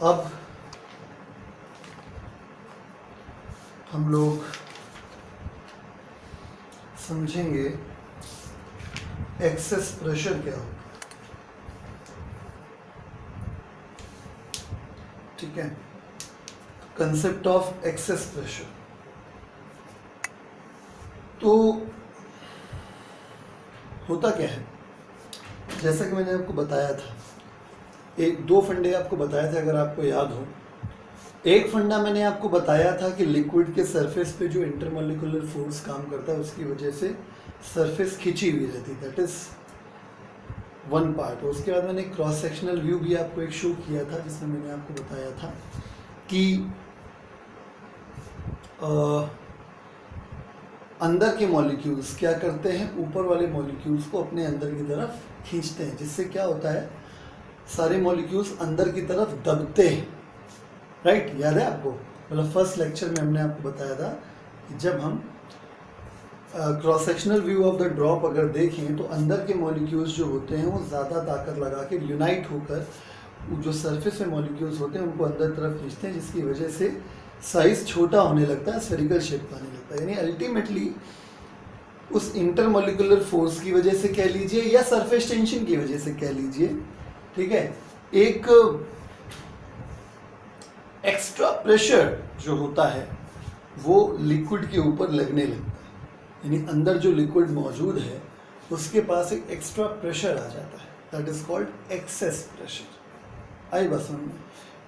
अब हम लोग समझेंगे एक्सेस प्रेशर क्या होता है। ठीक है, कंसेप्ट ऑफ एक्सेस प्रेशर। तो होता क्या है, जैसा कि मैंने आपको बताया था, दो फंडे आपको बताया था, अगर आपको याद हो। एक फंडा मैंने आपको बताया था कि लिक्विड के सरफेस पे जो इंटरमोलिकुलर फोर्स काम करता है उसकी वजह से सरफेस खिंची हुई रहती है, दैट इज वन पार्ट। उसके बाद मैंने क्रॉस सेक्शनल व्यू भी आपको एक शो किया था जिसमें मैंने आपको बताया था कि अंदर के मॉलिक्यूल्स क्या करते हैं, ऊपर वाले मॉलिक्यूल्स को अपने अंदर की तरफ खींचते हैं, जिससे क्या होता है, सारे मॉलिक्यूल्स अंदर की तरफ दबते हैं। राइट, याद है आपको? मतलब फर्स्ट लेक्चर में हमने आपको बताया था कि जब हम cross sectional view of the drop अगर देखें तो अंदर के मॉलिक्यूल्स जो होते हैं वो ज़्यादा ताकत लगा के यूनाइट होकर जो सरफेस में मॉलिक्यूल्स होते हैं उनको अंदर तरफ खींचते हैं, जिसकी वजह से साइज छोटा होने लगता है, स्फेरिकल शेप पाने लगता है। यानी अल्टीमेटली उस इंटरमोलिकुलर फोर्स की वजह से कह लीजिए या सरफेस टेंशन की वजह से कह लीजिए, ठीक है, एक एक्स्ट्रा प्रेशर जो होता है वो लिक्विड के ऊपर लगने लगता है। यानी अंदर जो लिक्विड मौजूद है उसके पास एक एक्स्ट्रा प्रेशर आ जाता है, that is called excess pressure. आई बस में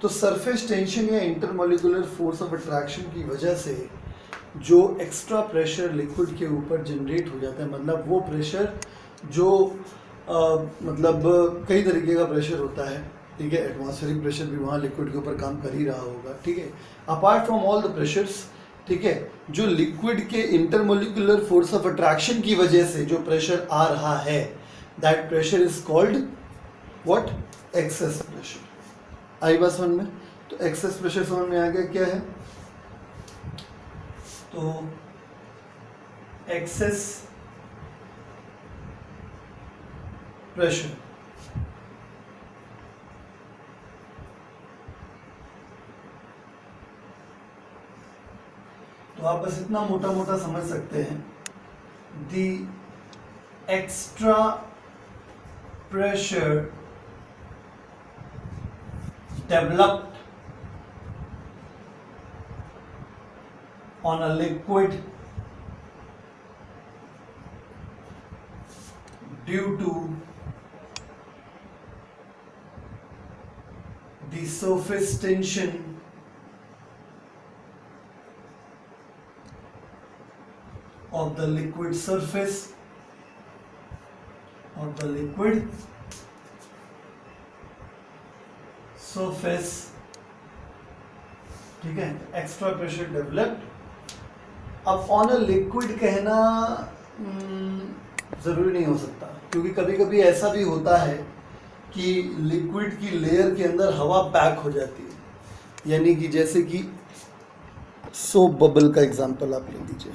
तो सरफेस टेंशन या इंटरमोलिकुलर फोर्स ऑफ अट्रैक्शन की वजह से जो एक्स्ट्रा प्रेशर लिक्विड के ऊपर जनरेट हो जाता है, मतलब वो प्रेशर जो मतलब कई तरीके का प्रेशर होता है, ठीक है, एटमॉस्फेरिक प्रेशर भी वहाँ लिक्विड के ऊपर काम कर ही रहा होगा, ठीक है, apart from all the pressures, ठीक है, जो लिक्विड के इंटरमोलिकुलर फोर्स ऑफ अट्रैक्शन की वजह से जो प्रेशर आ रहा है, that pressure is called what? Excess pressure. आई बात समझ में? तो एक्सेस प्रेशर समझ में आ गया क्या है? तो एक्सेस प्रेशर तो आप बस इतना मोटा मोटा समझ सकते हैं, the extra pressure developed on a liquid due to the surface tension of the liquid surface ठीक है, एक्स्ट्रा प्रेशर डेवलप्ड। अब ऑन अ लिक्विड कहना ज़रूरी नहीं हो सकता, क्योंकि कभी कभी ऐसा भी होता है कि लिक्विड की लेयर के अंदर हवा पैक हो जाती है। यानी कि जैसे कि सोप बबल का एग्जांपल आप ले लीजिए।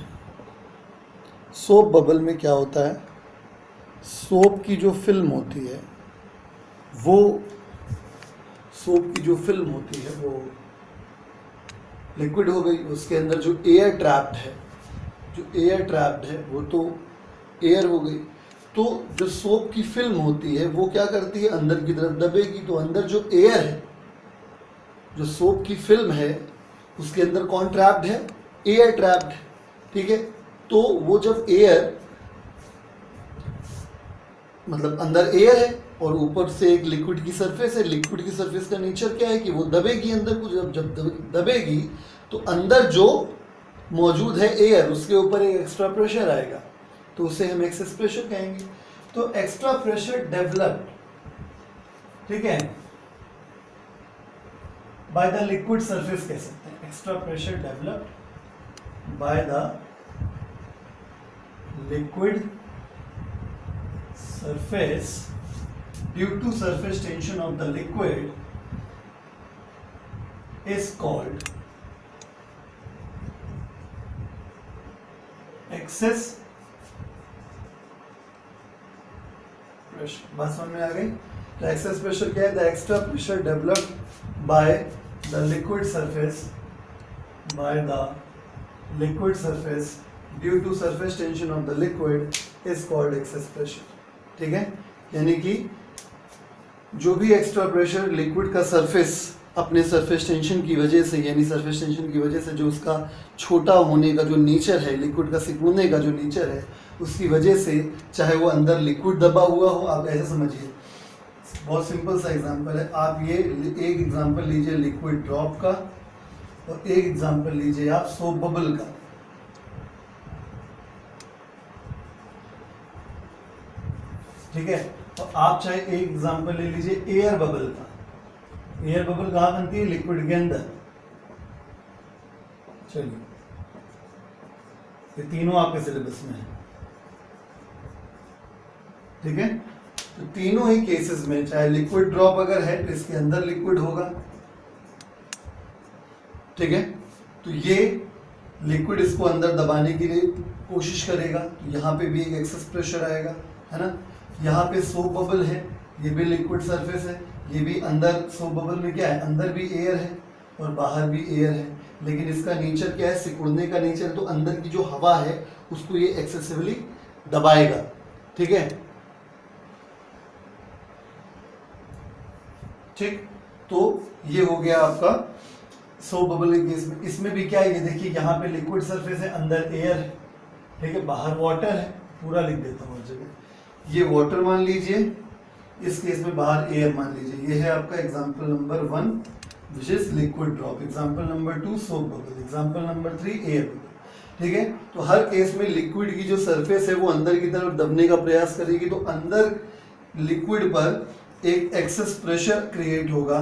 सोप बबल में क्या होता है, सोप की जो फिल्म होती है वो लिक्विड हो गई, उसके अंदर जो एयर ट्रैप्ड है वो तो एयर हो गई। तो जो सोप की फिल्म होती है वो क्या करती है, अंदर की तरफ दबेगी। तो अंदर जो एयर है, जो सोप की फिल्म है, उसके अंदर कौन ट्रैप्ड है? एयर ट्रैप्ड, ठीक है। तो वो जब एयर, मतलब अंदर एयर है और ऊपर से एक लिक्विड की सरफेस है, लिक्विड की सरफेस का नेचर क्या है कि वो दबेगी अंदर को। जब दबेगी तो अंदर जो मौजूद है एयर, उसके ऊपर एक एक्स्ट्रा प्रेशर आएगा, तो उसे हम एक्सेस प्रेशर कहेंगे। तो एक्स्ट्रा प्रेशर डेवलप्ड, ठीक है, बाय द लिक्विड सरफेस कह सकते हैं। Extra pressure developed by the liquid surface due to surface tension of the liquid is called excess pressure। बात समझ में आ गई? तो excess pressure क्या है? The extra pressure developed by the liquid surface due to surface tension of the liquid is called excess pressure. ठीक है, यानी कि जो भी एक्स्ट्रा प्रेशर लिक्विड का सरफेस अपने सरफेस टेंशन की वजह से, यानी सरफेस टेंशन की वजह से जो उसका छोटा होने का जो नेचर है, लिक्विड का सिकुड़ने का जो नेचर है, उसकी वजह से चाहे वो अंदर लिक्विड दबा हुआ हो, आप ऐसे समझिए, बहुत सिंपल सा एग्जांपल है। आप ये एक एग्जांपल लीजिए लिक्विड ड्रॉप का और एक एग्जांपल लीजिए आप सोप बबल का। ठीक है, तो आप चाहे एक एग्जांपल ले लीजिए एयर बबल का। एयर बबल कहाँ बनती है? लिक्विड के अंदर। चलिए, ये तीनों आपके सिलेबस में है। ठीक है, तो तीनों ही केसेस में चाहे लिक्विड ड्रॉप अगर है तो इसके अंदर लिक्विड होगा। ठीक है, तो ये लिक्विड इसको अंदर दबाने के लिए कोशिश करेगा, तो यहाँ पे भी एक एक्सेस प्रेशर आएगा, है ना। यहाँ पे सोप बबल है, ये भी लिक्विड सरफेस है, ये भी अंदर सोप बबल में क्या है? अंदर भी एयर है और बाहर भी एयर है, लेकिन इसका नेचर क्या है? सिकुड़ने का नेचर, तो अंदर की जो हवा है उसको ये एक्सेसिवली दबाएगा। ठीक है, ठीक, तो ये हो गया आपका सोप बबल के केस में। इसमें भी क्या है? ये देखिए, यहाँ पे लिक्विड सरफेस है, अंदर एयर है, ठीक है, बाहर वाटर है, पूरा लिख देता हूँ हर जगह। ये वाटर मान लीजिए, इस केस में बाहर एयर मान लीजिए। ये है आपका example number 1 which is liquid drop, example number 2 soap bubble, example number 3 air bubble. ठीक है, तो हर केस में लिक्विड की जो सरफेस है वो अंदर की तरफ दबने का प्रयास करेगी, तो अंदर लिक्विड पर एक एक्सेस प्रेशर क्रिएट होगा।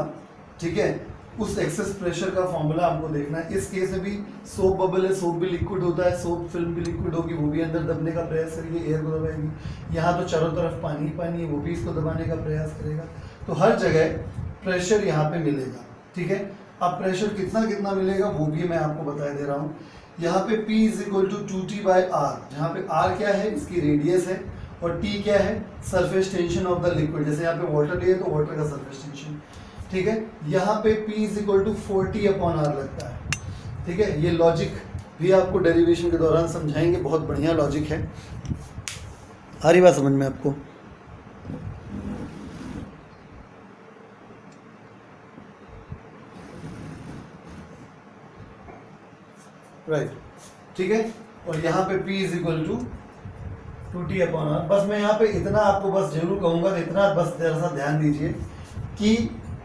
ठीक है, उस एक्सेस प्रेशर का फॉर्मूला आपको देखना है। इस केस में भी सोप बबल है, सोप भी लिक्विड होता है, सोप फिल्म भी लिक्विड होगी, वो भी अंदर दबने का प्रयास करेगी, एयर को दबाएगी। यहाँ तो चारों तरफ पानी पानी है, वो भी इसको दबाने का प्रयास करेगा। तो हर जगह प्रेशर यहाँ पे मिलेगा। ठीक है, अब प्रेशर कितना कितना मिलेगा वो भी मैं आपको बता दे रहा हूँ। यहाँ पे P is equal to 2T/R, जहाँ पे R क्या है? इसकी रेडियस है, और T क्या है? Surface tension of the liquid. जैसे यहाँ पे वाटर लिया तो वाटर का सरफेस टेंशन। ठीक है, यहाँ पे P is equal to 40/R लगता है। ठीक है, ये लॉजिक भी आपको डेरिवेशन के दौरान समझाएंगे, बहुत बढ़िया लॉजिक है। आ रही बात समझ में आपको? राइट, ठीक है, और यहाँ पे P is equal to 2T/R। बस मैं यहाँ पे इतना आपको बस जरूर कहूँगा, इतना बस जरा सा ध्यान दीजिए कि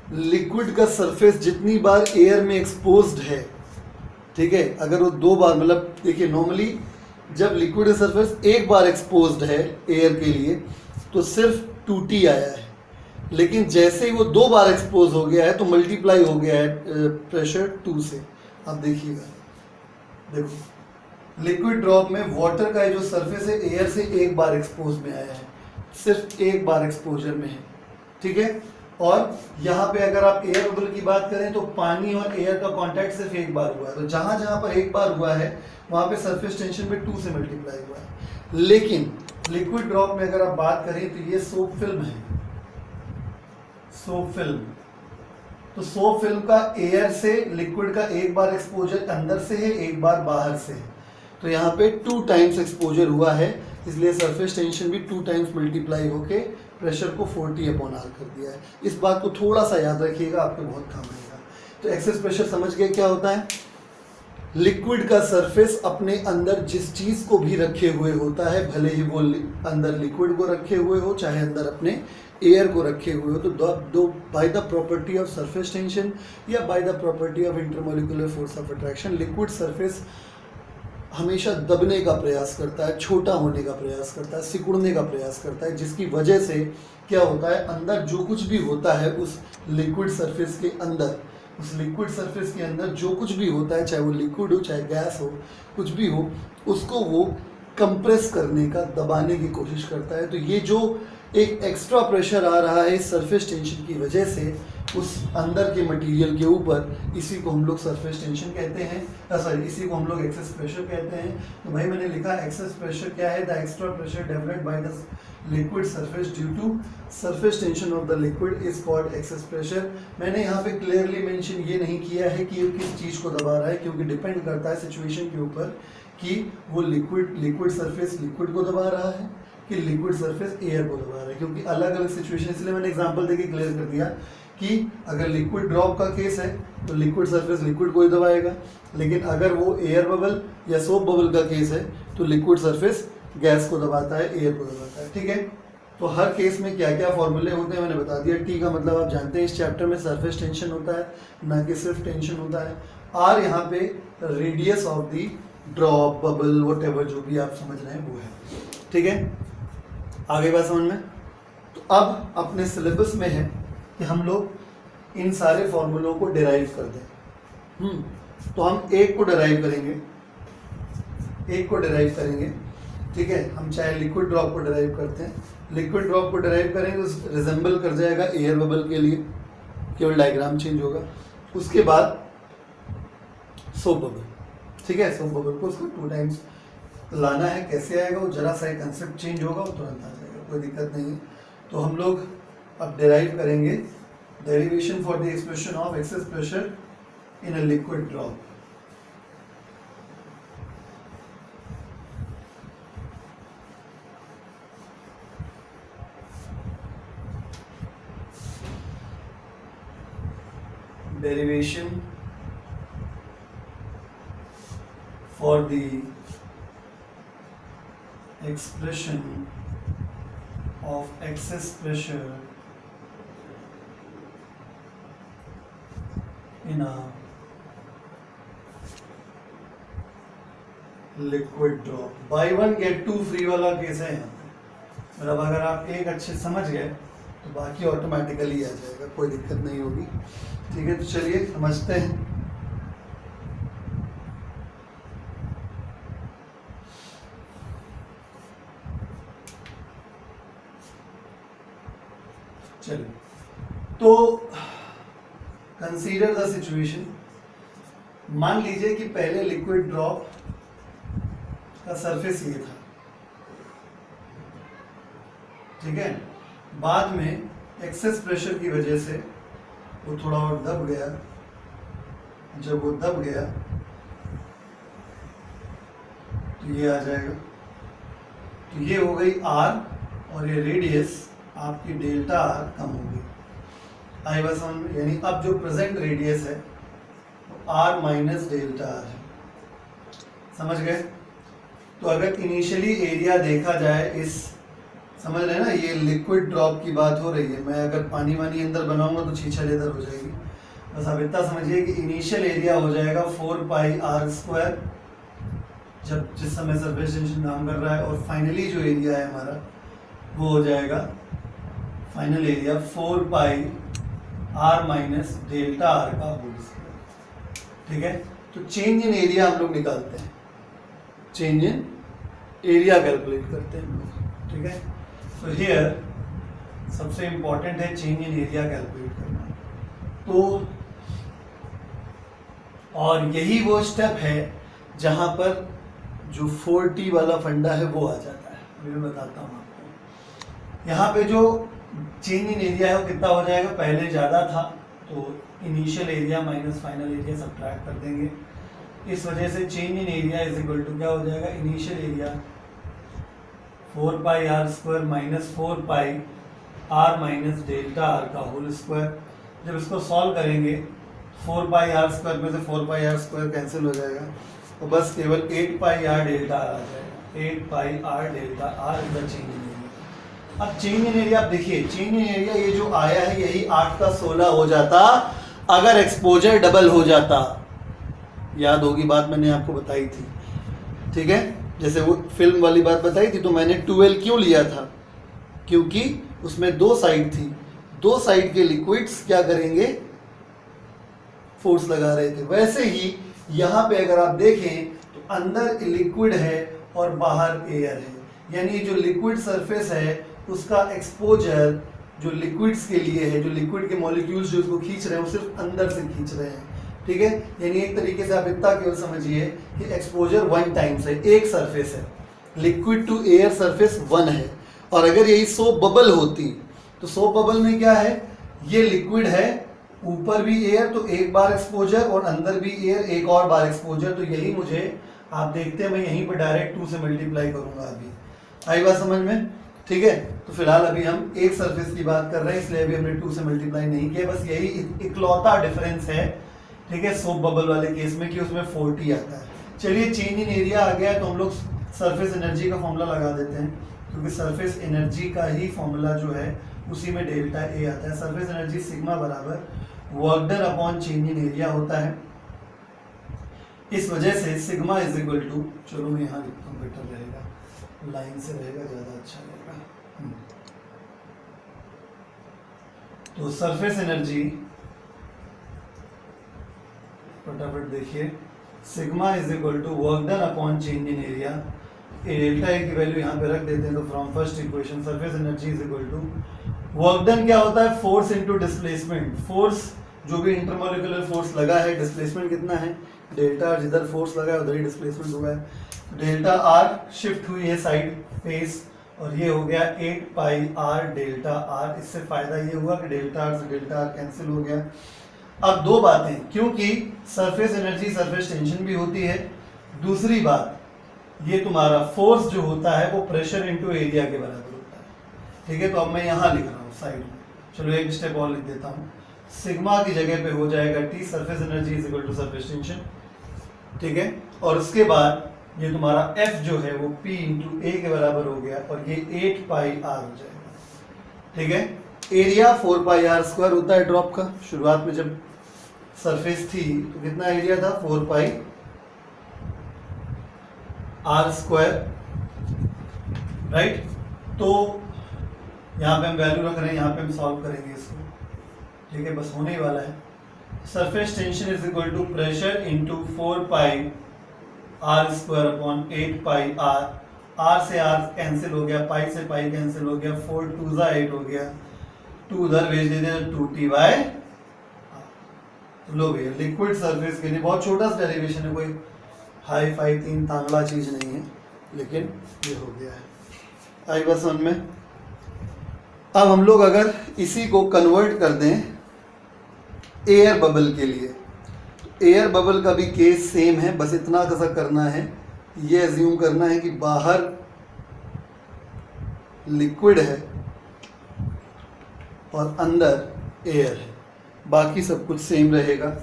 लिक्विड का सरफेस जितनी बार एयर में एक्सपोज्ड है, ठीक है, अगर वो 2 बार, मतलब देखिए नॉर्मली जब लिक्विड का सरफेस एक बार एक्सपोज्ड है एयर के लिए तो सिर्फ 2T आया है, लेकिन जैसे ही वो 2 बार एक्सपोज हो गया है तो मल्टीप्लाई हो गया है प्रेशर 2 से। अब देखिएगा, देखो लिक्विड ड्रॉप में वाटर का जो सरफेस है एयर से एक बार एक्सपोज में आया है, सिर्फ एक बार एक्सपोजर में है। ठीक है, और यहाँ पे अगर आप एयर बबल की बात करें तो पानी और एयर का कांटेक्ट सिर्फ एक बार हुआ है, तो जहां जहां पर एक बार हुआ है वहां पे सरफेस टेंशन पे 2 से मल्टीप्लाई हुआ है। लेकिन लिक्विड ड्रॉप में अगर आप बात करें तो ये सोप फिल्म है, सोप फिल्म। तो सोप फिल्म का एयर से लिक्विड का एक बार एक्सपोजर अंदर से है, एक बार बाहर से है, तो यहाँ पे 2 टाइम्स एक्सपोजर हुआ है, इसलिए सरफेस टेंशन भी 2 टाइम्स मल्टीप्लाई होके प्रेशर को 40/R कर दिया है। इस बात को थोड़ा सा याद रखिएगा, आपको बहुत काम आएगा। तो एक्सेस प्रेशर समझ गए क्या होता है? लिक्विड का सरफेस अपने अंदर जिस चीज को भी रखे हुए होता है, भले ही वो अंदर लिक्विड को रखे हुए हो चाहे अंदर अपने एयर को रखे हुए हो, तो by the property of surface tension या by the property of intermolecular force of attraction liquid surface हमेशा दबने का प्रयास करता है, छोटा होने का प्रयास करता है, सिकुड़ने का प्रयास करता है, जिसकी वजह से क्या होता है, अंदर जो कुछ भी होता है उस लिक्विड सरफेस के अंदर, उस लिक्विड सरफेस के अंदर जो कुछ भी होता है, चाहे वो लिक्विड हो चाहे गैस हो, कुछ भी हो, उसको वो कंप्रेस करने का, दबाने की कोशिश करता है। तो ये जो एक एक्स्ट्रा प्रेशर आ रहा है इस सरफेस टेंशन की वजह से, उस अंदर के मटेरियल के ऊपर, इसी को हम लोग सरफेस टेंशन कहते हैं, सॉरी इसी को हम लोग एक्सेस प्रेशर कहते हैं। तो भाई मैंने लिखा एक्सेस प्रेशर क्या है, the extra pressure developed by the liquid surface due to surface tension of the liquid is called excess pressure. मैंने यहाँ पे क्लियरली मेंशन ये नहीं किया है कि ये किस चीज़ को दबा रहा है, क्योंकि डिपेंड करता है सिचुएशन के ऊपर कि वो लिक्विड सरफेस लिक्विड को दबा रहा है कि लिक्विड सरफेस एयर को दबा रहा है, क्योंकि अलग अलग सिचुएशन, इसलिए मैंने एग्जांपल देके क्लियर कर दिया कि अगर लिक्विड ड्रॉप का केस है तो लिक्विड सरफेस लिक्विड को ही दबाएगा, लेकिन अगर वो एयर बबल या सोप बबल का केस है तो लिक्विड सरफेस गैस को दबाता है, एयर को दबाता है। ठीक है, तो हर केस में क्या क्या फॉर्मूले होते हैं मैंने बता दिया। टी का मतलब आप जानते हैं, इस चैप्टर में सरफेस टेंशन होता है, ना कि सिर्फ टेंशन होता है। आर यहाँ पे radius of the drop, bubble, whatever जो भी आप समझ रहे हैं वो है। ठीक है, आगे बात समझ में। तो अब अपने सिलेबस में है कि हम लोग इन सारे फॉर्मूलों को डिराइव कर दें। तो हम एक को डिराइव करेंगे, ठीक है। हम चाहे लिक्विड ड्रॉप को डिराइव करते हैं, लिक्विड ड्रॉप को डिराइव करेंगे तो रिजेंबल कर जाएगा एयर बबल के लिए, केवल डायग्राम चेंज होगा। उसके बाद सोप बबल, ठीक है, सोप बबल को उसको 2 टाइम्स लाना है। कैसे आएगा वो, जरा सा कंसेप्ट चेंज होगा, वो तुरंत आ जाएगा, कोई दिक्कत नहीं है। तो हम लोग अब डिराइव करेंगे derivation for the expression of excess pressure in a liquid drop. Derivation for the expression of excess pressure in a liquid drop. Buy one get two free वाला केस है यहाँ पे, मतलब अगर आप एक अच्छे समझ गए तो बाकी ऑटोमेटिकली आ जाएगा, कोई दिक्कत नहीं होगी। ठीक है, तो चलिए समझते हैं। चलिए, तो कंसीडर द सिचुएशन। मान लीजिए कि पहले लिक्विड ड्रॉप का सरफेस ये था, ठीक है। बाद में एक्सेस प्रेशर की वजह से वो थोड़ा और दब गया। जब वो दब गया तो ये आ जाएगा, तो ये हो गई आर, और ये रेडियस आपकी डेल्टा आर कम हो गई। आई बस समझ, यानी अब जो प्रेजेंट रेडियस है वो आर माइनस डेल्टा आर है। समझ गए। तो अगर इनिशियली एरिया देखा जाए, इस समझ रहे हैं ना, ये लिक्विड ड्रॉप की बात हो रही है। मैं अगर पानी वानी अंदर बनाऊंगा तो छीछा लेदर हो जाएगी। बस आप इतना समझिए कि इनिशियल एरिया हो जाएगा 4 पाई आर स्क्वायर, जब जिस समय सरफेस टेंशन काम कर रहा है, और फाइनली जो एरिया है हमारा वो हो जाएगा final area 4 pi R minus delta R का होल स्क्वायर। ठीक है, तो चेंज इन एरिया हम लोग निकालते हैं, चेंज इन एरिया कैलकुलेट करते हैं हम लोग। ठीक है, तो हियर सबसे इंपॉर्टेंट है चेंज इन एरिया कैलकुलेट करना। तो और यही वो स्टेप है जहां पर जो 4T वाला फंडा है वो आ जाता है। मैं बताता हूँ आपको। यहाँ पे जो चेंज इन एरिया है वो कितना हो जाएगा, पहले ज़्यादा था तो initial area minus final area subtract कर देंगे। इस वजह से change in area is equal to क्या हो जाएगा, initial area 4 pi R square minus 4 pi R minus delta R का होल स्क्वायर। जब इसको सॉल्व करेंगे 4 पाई आर स्क्वायर में से 4 पाई आर स्क्वायर कैंसिल हो जाएगा, तो बस केवल 8 पाई आर डेल्टा आर आ जाएगा। 8 pi r delta r is the change in area. अब चेंज इन एरिया आप देखिए, चेंज इन एरिया ये जो आया है यही 8 का 16 हो जाता अगर एक्सपोजर डबल हो जाता। याद होगी बात मैंने आपको बताई थी। ठीक है, जैसे वो फिल्म वाली बात बताई थी, तो मैंने 12 क्यों लिया था, क्योंकि उसमें 2 साइड थी, 2 साइड के लिक्विड्स क्या करेंगे, फोर्स लगा रहे थे। वैसे ही यहाँ पे अगर आप देखें तो अंदर लिक्विड है और बाहर एयर है, यानी जो लिक्विड सरफेस है उसका एक्सपोजर जो लिक्विड्स के लिए है, जो लिक्विड के मॉलिक्यूल्स जो उसको खींच रहे हैं वो सिर्फ अंदर से खींच रहे हैं, ठीक है। यानी एक तरीके से आप इतना केवल समझिए कि एक्सपोजर 1 टाइम्स है, एक सरफेस है, लिक्विड टू एयर सरफेस 1 है। और अगर यही सोप बबल होती तो सोप बबल में क्या है, ये लिक्विड है, ऊपर भी एयर तो एक बार एक्सपोजर और अंदर भी एयर एक और बार एक्सपोजर। तो यही मुझे आप देखते हैं मैं यहीं पर डायरेक्ट 2 से मल्टीप्लाई करूंगा। अभी आई बात समझ में, ठीक है। तो फिलहाल अभी हम एक सरफेस की बात कर रहे हैं, इसलिए अभी हमने 2 से मल्टीप्लाई नहीं किया। बस यही इकलौता डिफरेंस है, ठीक है, सोप बबल वाले केस में कि उसमें 40 आता है। चलिए चेंज इन एरिया आ गया है तो हम लोग सरफेस एनर्जी का फॉर्मूला लगा देते हैं, क्योंकि सरफेस एनर्जी का ही फॉर्मूला जो है उसी में डेल्टा ए आता है। सरफेस एनर्जी सिग्मा बराबर work done upon change in area होता है। इस वजह से सिग्मा इज इक्वल टू, चलो मैं यहाँ लिखता हूँ, बेटर रहेगा, लाइन से रहेगा, ज़्यादा अच्छा रहेगा। तो सरफेस एनर्जी फटाफट देखिए, sigma is equal to work done upon change in area. Delta A की वैल्यू यहाँ पे रख देते हैं। तो from first equation surface energy is equal to work done क्या होता है, फोर्स इनटू डिस्प्लेसमेंट। फोर्स जो भी इंटरमोलिकुलर फोर्स लगा है, डिस्प्लेसमेंट कितना है डेल्टा आर, जिधर फोर्स लगा है उधर ही डिस्प्लेसमेंट हुआ है। डेल्टा आर शिफ्ट हुई है साइड फेस, और ये हो गया 8 पाई आर डेल्टा आर। इससे फायदा ये हुआ कि डेल्टा आर से डेल्टा आर कैंसिल हो गया। अब दो बातें, क्योंकि सरफेस एनर्जी सरफेस टेंशन भी होती है, दूसरी बात ये तुम्हारा फोर्स जो होता है वो प्रेशर इनटू एरिया के बराबर होता है, ठीक है। तो अब मैं यहाँ लिख रहा हूँ साइड में, चलो एक स्टेप और लिख देता हूँ। सिग्मा की जगह पे हो जाएगा T, surface energy is equal to surface tension, ठीक है। और उसके बाद ये तुम्हारा F जो है वो P इंटू ए के बराबर हो गया, और ये 8 पाई आर हो जाएगा, ठीक है। एरिया 4 पाई आर स्क्वायर होता है ड्रॉप का। शुरुआत में जब सरफेस थी तो कितना एरिया था, 4 पाई आर स्क्वायर, राइट। तो यहाँ पे हम वैल्यू रख रहे हैं, यहाँ पे हम सॉल्व करेंगे इसको, ठीक है, बस होने ही वाला है। Surface tension is equal to pressure into 4 pi R square upon 8 pi R. R से आर कैंसिल हो गया, पाई से पाई कैंसिल हो गया, 4 2 जा 8 हो गया, 2 उधर भेज देते हैं, 2t बाय। लो भैया, लिक्विड सरफेस के लिए बहुत छोटा सा डेरिवेशन है, कोई हाई फाई तीन तांगड़ा चीज नहीं है, लेकिन ये हो गया है। आई बस समझ में। अब हम लोग अगर इसी को कन्वर्ट कर दें एयर बबल के लिए, एयर बबल का भी केस सेम है, बस इतना कैसा करना है, ये एज्यूम करना है कि बाहर लिक्विड है और अंदर एयर है, बाकी सब कुछ सेम रहेगा।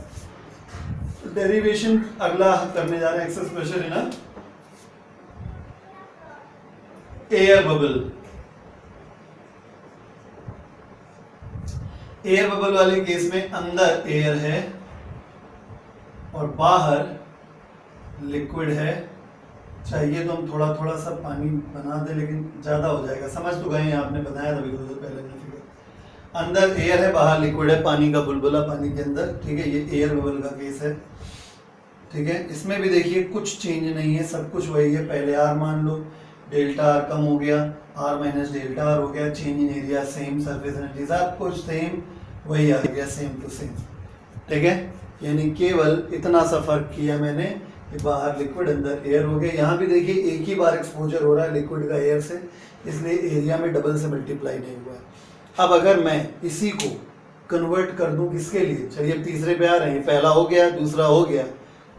डेरिवेशन अगला करने जा रहे हैं, excess pressure in a air bubble. Air bubble वाले केस में अंदर एयर है और बाहर लिक्विड है। चाहिए तो हम थोड़ा थोड़ा सा पानी बना दे, लेकिन ज़्यादा हो जाएगा, समझ तो गए हैं, आपने बताया था थोड़ी देर पहले मैंने फिगर। अंदर एयर है, बाहर लिक्विड है, पानी का बुलबुला पानी के अंदर, ठीक है। ये एयर बबल का केस है, ठीक है। इसमें भी देखिए कुछ चेंज नहीं है, सब कुछ वही है। पहले आर मान लो, डेल्टा आर कम हो गया, आर माइनस डेल्टा आर हो गया, change in area same, surface energy सब कुछ सेम, वही आ गया सेम टू सेम, ठीक है। यानी केवल इतना सा फर्क किया मैंने कि बाहर लिक्विड अंदर एयर हो गया। यहाँ भी देखिए एक ही बार एक्सपोजर हो रहा है लिक्विड का एयर से, इसलिए एरिया में डबल से मल्टीप्लाई नहीं हुआ है। अब अगर मैं इसी को कन्वर्ट कर दूं किसके लिए, चलिए अब तीसरे पे आ रहे हैं, पहला हो गया, दूसरा हो गया,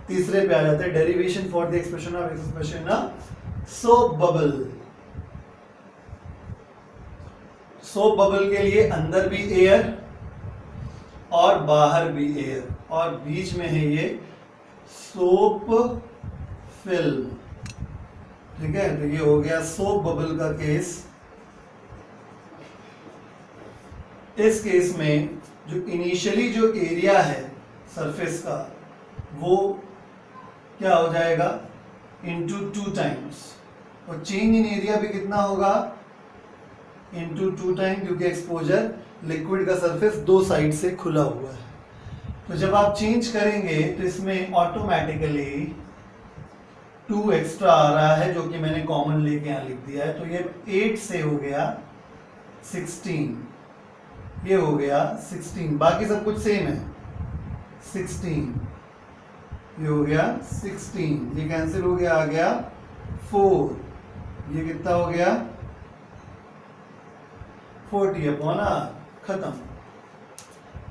तीसरे पे आ जाते हैं। Derivation for the expression of expression ना सोप बबल। सोप बबल के लिए अंदर भी एयर और बाहर भी एयर, और बीच में है ये सोप फिल्म, ठीक है। तो ये हो गया सोप बबल का केस। इस केस में जो इनिशियली जो एरिया है सरफेस का वो क्या हो जाएगा, इंटू 2 टाइम्स, और चेंज इन एरिया भी कितना होगा, इंटू 2 टाइम, क्योंकि एक्सपोजर लिक्विड का सरफेस दो साइड से खुला हुआ है। तो जब आप चेंज करेंगे तो इसमें ऑटोमेटिकली 2 एक्स्ट्रा आ रहा है, जो कि मैंने कॉमन लेके यहाँ लिख दिया है। तो ये 8 से हो गया 16, ये हो गया 16, बाकी सब कुछ सेम है 16, ये हो गया 16, ये कैंसिल हो गया, आ गया 4, ये कितना हो गया 40/r, खत्म।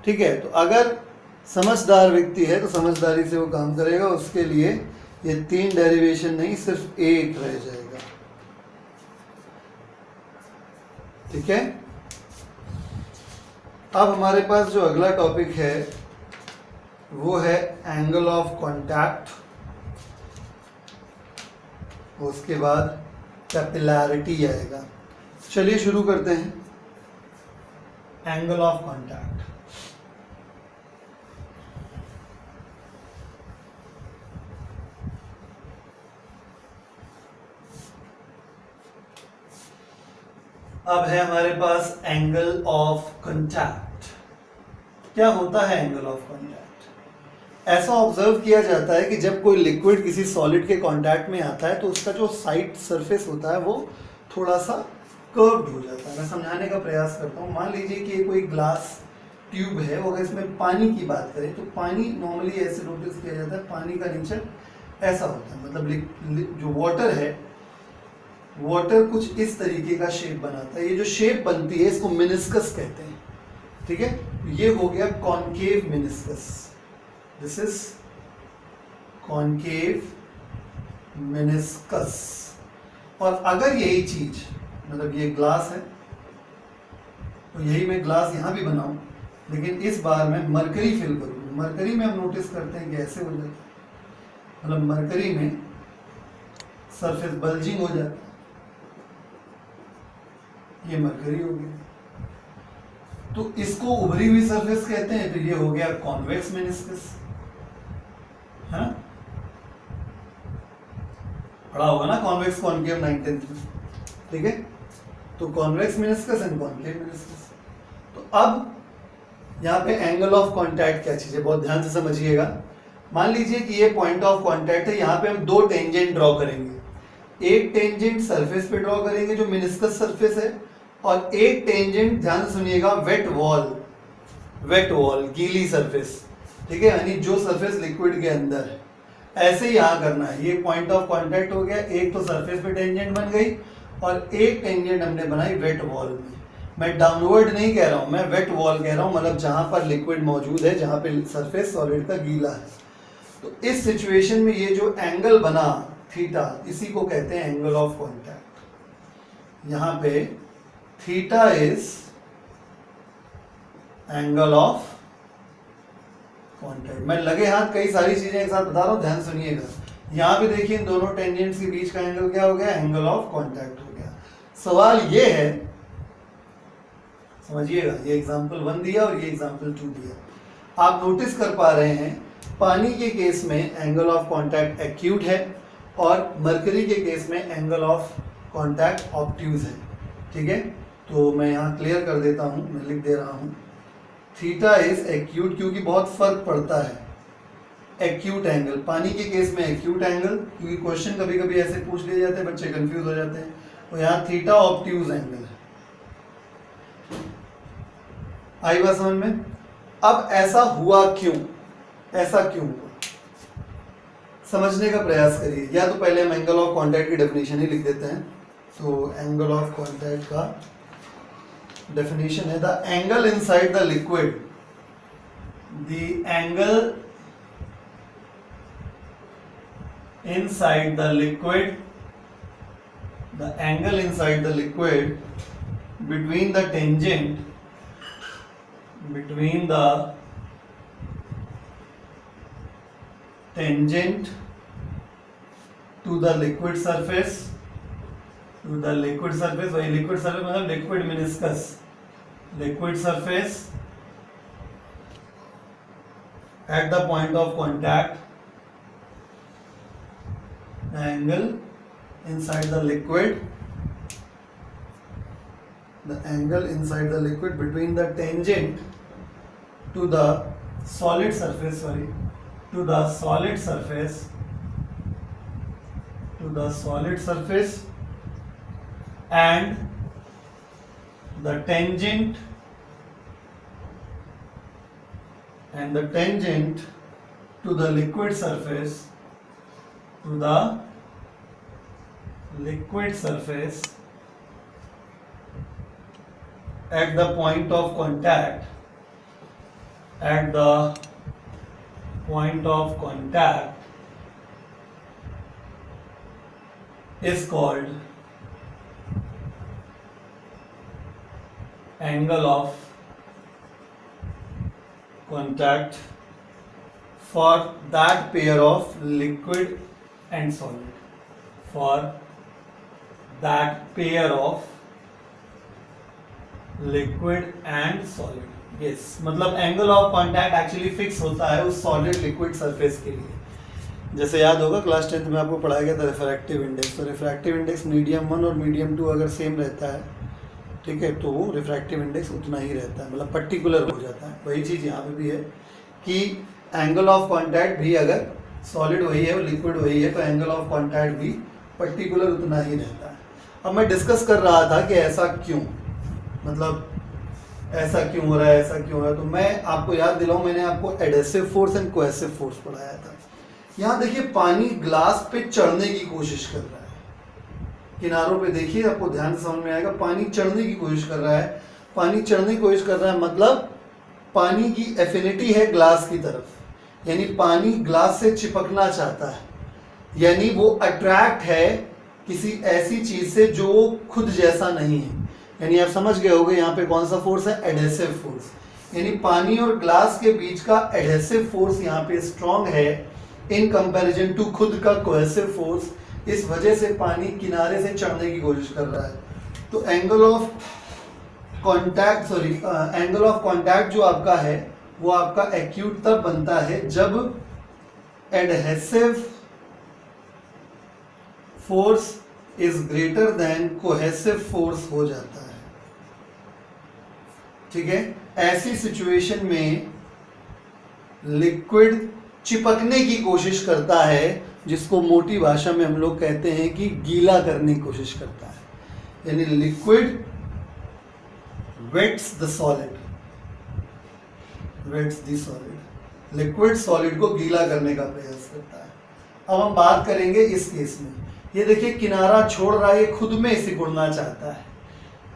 ठीक है, तो अगर समझदार व्यक्ति है तो समझदारी से वो काम करेगा, उसके लिए ये 3 डेरिवेशन नहीं सिर्फ 1 रह जाएगा। ठीक है, अब हमारे पास जो अगला टॉपिक है वो है एंगल ऑफ कांटेक्ट, उसके बाद कैपिलैरिटी आएगा। चलिए शुरू करते हैं। एंगल ऑफ कांटेक्ट, अब है हमारे पास एंगल ऑफ कांटेक्ट। क्या होता है एंगल ऑफ कांटेक्ट? ऐसा ऑब्जर्व किया जाता है कि जब कोई लिक्विड किसी सॉलिड के कांटेक्ट में आता है तो उसका जो साइड सरफेस होता है वो थोड़ा सा कर्व्ड हो जाता है। मैं समझाने का प्रयास करता हूँ। मान लीजिए कि कोई ग्लास ट्यूब है, और अगर इसमें पानी की बात करें तो पानी नॉर्मली ऐसे नोटिस किया जाता है, पानी का नेचर ऐसा होता है, मतलब जो वाटर है, वाटर कुछ इस तरीके का शेप बनाता है। ये जो शेप बनती है इसको मेनिस्कस कहते हैं। ठीक है, ये हो गया concave meniscus, this is concave meniscus. और अगर यही चीज, मतलब ये ग्लास है तो यही मैं ग्लास यहां भी बनाऊं, लेकिन इस बार मैं मरकरी फिल करूँ। मरकरी में हम नोटिस करते हैं कि ऐसे हो जाता है, मतलब मरकरी में सरफेस बल्जिंग हो जाता है, ये मरकरी हो गया, तो इसको उभरी हुई सरफेस कहते हैं। तो ये हो गया कॉन्वेक्स मेनिस्कस, है ना, पढ़ा होगा ना कॉन्वेक्स कॉनकेव 9th में। ठीक है, तो convex meniscus and concave meniscus. तो अब यहाँ पे एंगल ऑफ कांटेक्ट क्या चीज है, बहुत ध्यान से समझिएगा। मान लीजिए कि ये पॉइंट ऑफ कांटेक्ट है, यहाँ पे हम 2 टेंजेंट ड्रॉ करेंगे। एक टेंजेंट सरफेस पे ड्रॉ करेंगे जो मेनिस्कस सरफेस है, और एक टेंजेंट, ध्यान सुनिएगा, वेट वॉल, गीली सरफेस। ठीक है, यानी जो सरफेस लिक्विड के अंदर है। ऐसे ही यहाँ करना है। ये पॉइंट ऑफ कांटेक्ट हो गया, एक तो सरफेस पे टेंजेंट बन गई और एक टेंजेंट हमने बनाई वेट वॉल में। मैं डाउनवर्ड नहीं कह रहा हूँ, मैं वेट वॉल कह रहा हूँ, मतलब जहां पर लिक्विड मौजूद है, जहां पे सरफेस सॉलिड का गीला है। तो इस सिचुएशन में ये जो एंगल बना थीटा, इसी को कहते हैं एंगल ऑफ कांटेक्ट। यहाँ पे theta is angle of contact. मैं लगे हाथ कई सारी चीजें एक साथ बता रहा हूँ, ध्यान सुनिएगा। यहाँ पे देखिए इन दोनों टेंजेंट्स के बीच का एंगल क्या हो गया, एंगल ऑफ कांटेक्ट हो गया। सवाल ये है, समझिएगा, ये एग्जांपल 1 दिया और ये एग्जांपल 2 दिया। आप नोटिस कर पा रहे हैं पानी के केस में एंगल ऑफ कांटेक्ट एक्यूट है और मरकरी के केस में एंगल ऑफ कांटेक्ट ऑब्ट्यूज है। ठीक है, तो मैं यहाँ क्लियर कर देता हूँ, मैं लिख दे रहा हूँ थीटा इज एक्यूट, क्योंकि बहुत फर्क पड़ता है। एक्यूट एंगल, पानी के केस में एक्यूट एंगल, क्योंकि क्वेश्चन कभी कभी ऐसे पूछ लिए जाते हैं, बच्चे कंफ्यूज हो जाते हैं। तो यहाँ थीटा ऑब्ट्यूज एंगल है। आई बात समझ में? अब ऐसा हुआ क्यों, ऐसा क्यों हुआ, समझने का प्रयास करिए। या तो पहले हम एंगल ऑफ कांटेक्ट की डेफिनेशन ही लिख देते हैं। तो एंगल ऑफ कांटेक्ट का डेफिनेशन है the angle inside the liquid, the angle inside the liquid, the angle inside the liquid between the tangent to the liquid surface, वही liquid surface मतलब liquid meniscus, liquid surface at the point of contact, the angle inside the liquid between the tangent to the solid surface, and the tangent and the tangent to the liquid surface at the point of contact is called angle of contact for that pair of liquid and solid. For that pair of liquid and solid. Yes, मतलब angle of contact actually fix होता है उस solid liquid surface के लिए. जैसे याद होगा class 10th में आपको पढ़ाया गया था रिफ्रैक्टिव इंडेक्स. तो रिफ्रैक्टिव इंडेक्स मीडियम 1 और मीडियम 2 अगर सेम रहता है, ठीक है, तो वो रिफ्रैक्टिव इंडेक्स उतना ही रहता है, मतलब पर्टिकुलर हो जाता है. वही चीज़ यहाँ पे भी है कि एंगल ऑफ कॉन्टैक्ट भी अगर सॉलिड वही है, लिक्विड वही है, तो एंगल ऑफ कॉन्टैक्ट भी पर्टिकुलर उतना ही रहता है. अब मैं डिस्कस कर रहा था कि ऐसा क्यों, मतलब ऐसा क्यों हो रहा है, ऐसा क्यों हो रहा है. तो मैं आपको याद दिलाऊं, मैंने आपको adhesive force and cohesive force पढ़ाया था. यहाँ देखिए पानी ग्लास पे चढ़ने की कोशिश कर रहा है. किनारों पे देखिए, आपको ध्यान से समझ में आएगा. पानी चढ़ने की कोशिश कर रहा है. पानी चढ़ने की कोशिश कर रहा है मतलब पानी की एफिनिटी है ग्लास की तरफ, यानी पानी ग्लास से चिपकना चाहता है, यानी वो अट्रैक्ट है किसी ऐसी चीज से जो खुद जैसा नहीं है. यानी आप समझ गए होंगे यहाँ पे कौन सा फोर्स है, एडेसिव फोर्स. यानी पानी और ग्लास के बीच का एडेसिव फोर्स यहाँ पे स्ट्रॉन्ग है इन कंपैरिजन टू खुद का कोहेसिव फोर्स. इस वजह से पानी किनारे से चढ़ने की कोशिश कर रहा है. तो एंगल ऑफ कॉन्टैक्ट जो आपका है वो आपका एक्यूट तब बनता है जब adhesive force is greater than cohesive force हो जाता है. ठीक है, ऐसी सिचुएशन में लिक्विड चिपकने की कोशिश करता है, जिसको मोटी भाषा में हम लोग कहते हैं कि गीला करने की कोशिश करता है. यानी liquid wets the solid, liquid solid को गीला करने का प्रयास करता है. अब हम बात करेंगे इस केस में. ये देखिए किनारा छोड़ रहा है, ये खुद में सिकुड़ना चाहता है.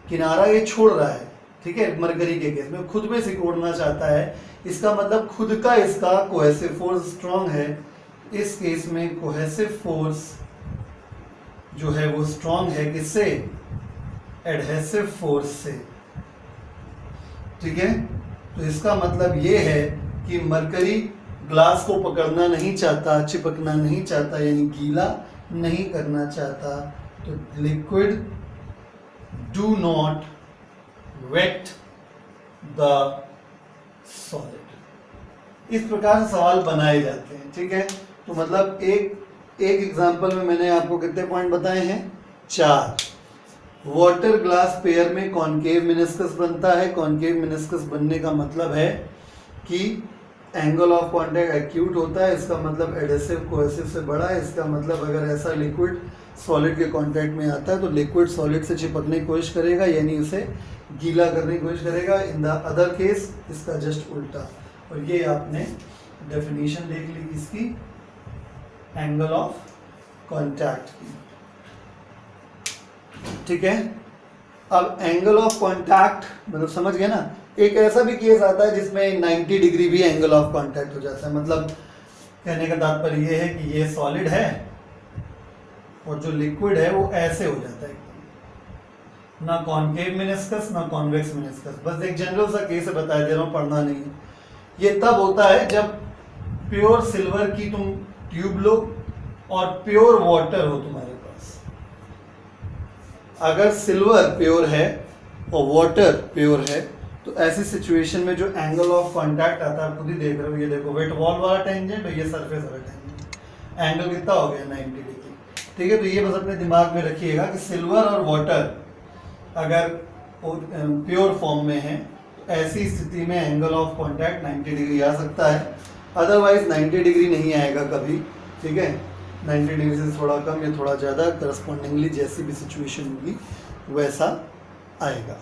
किनारा ये छोड़ रहा है, ठीक है, मरकरी के केस में खुद में सिकुड़ना चाहता है. इसका मतलब खुद का इसका कोहेसिव फोर्स स्ट्रांग है. इस केस में कोहेसिव फोर्स जो है वो स्ट्रांग है किससे, एडहेसिव फोर्स से. ठीक है, तो इसका मतलब ये है कि मरकरी ग्लास को पकड़ना नहीं चाहता, चिपकना नहीं चाहता, यानी गीला नहीं करना चाहता. तो liquid do not wet the solid. इस प्रकार से सवाल बनाए जाते हैं. ठीक है, तो मतलब एक एग्जांपल में मैंने आपको कितने पॉइंट बताए हैं, 4. वाटर ग्लास पेयर में कॉनकेव मेनिस्कस बनता है. कॉनकेव मेनिस्कस बनने का मतलब है कि एंगल ऑफ कॉन्टैक्ट एक्यूट होता है. इसका मतलब एडेसिव कोहेसिव से बड़ा है. इसका मतलब अगर ऐसा लिक्विड सॉलिड के कांटेक्ट में आता है तो लिक्विड सॉलिड से चिपकने की कोशिश करेगा, यानी उसे गीला करने की कोशिश करेगा. इन द अदर केस इसका जस्ट उल्टा. और ये आपने डेफिनेशन देख ली किसकी, एंगल ऑफ कॉन्टैक्ट की. ठीक है, अब एंगल ऑफ कॉन्टैक्ट मतलब समझ गए ना. एक ऐसा भी केस आता है जिसमें 90 डिग्री भी एंगल ऑफ कॉन्टैक्ट हो जाता है. मतलब कहने का तात्पर्य ये है कि ये सॉलिड है और जो लिक्विड है वो ऐसे हो जाता है, ना कॉनकेव मेनिस्कस ना कॉन्वेक्स मेनिस्कस. बस एक जनरल सा केस है, बता दे रहा हूँ, पढ़ना नहीं है. ये तब होता है जब प्योर सिल्वर की तुम ट्यूब लो और प्योर वाटर हो तुम्हारे पास. अगर सिल्वर प्योर है और वाटर प्योर है तो ऐसी सिचुएशन में जो एंगल ऑफ कांटेक्ट आता है, आप खुद ही देख रहे हो. ये देखो वेट वॉल वाला टेंजेंट और ये सरफेस वाला टेंजेंट, एंगल कितना हो गया, 90 डिग्री. ठीक है, तो ये बस अपने दिमाग में रखिएगा कि सिल्वर और वाटर अगर प्योर फॉर्म में है तो ऐसी स्थिति में एंगल ऑफ कांटेक्ट 90 डिग्री आ सकता है. अदरवाइज 90 डिग्री नहीं आएगा कभी. ठीक है, 90 डिग्री से थोड़ा कम या थोड़ा ज़्यादा करस्पॉन्डिंगली जैसी भी सिचुएशन होगी वैसा आएगा.